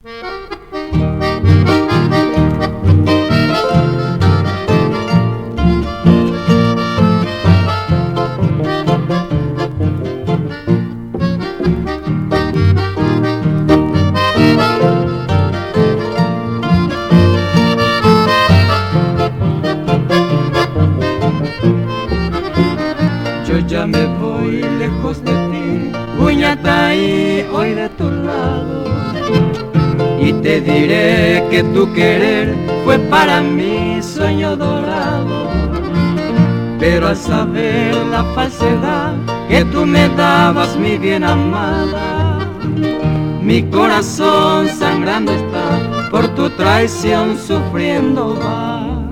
Yo ya me voy lejos de ti, Uñataí, hoy de tu lado, y te diré que tu querer fue para mí sueño dorado. Pero al saber la falsedad que tú me dabas, mi bien amada, mi corazón sangrando está, por tu traición sufriendo va.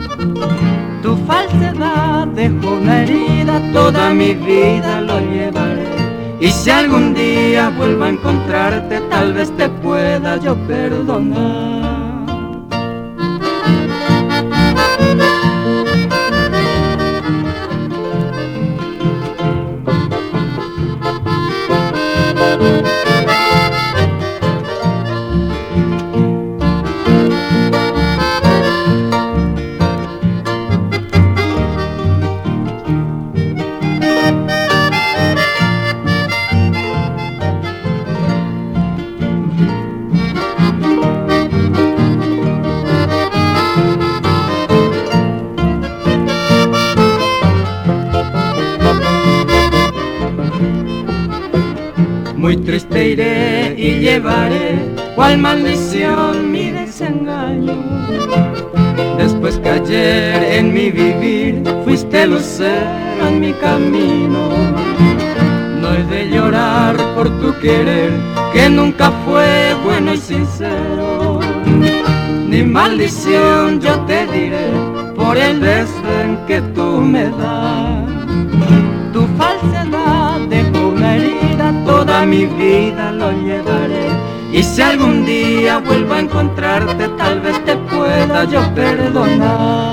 Tu falsedad dejó una herida, toda mi vida lo llevaré. Y si algún día vuelvo a encontrarte, tal vez te pueda yo perdonar. Muy triste iré y llevaré, cual maldición, mi desengaño. Después que ayer en mi vivir fuiste lucero en mi camino. No he de llorar por tu querer, que nunca fue bueno y sincero. Ni maldición yo te diré, por el desdén que tú me das. Tu falsedad dejó una herida, toda mi vida lo llevaré. Y si algún día vuelvo a encontrarte, tal vez te pueda yo perdonar.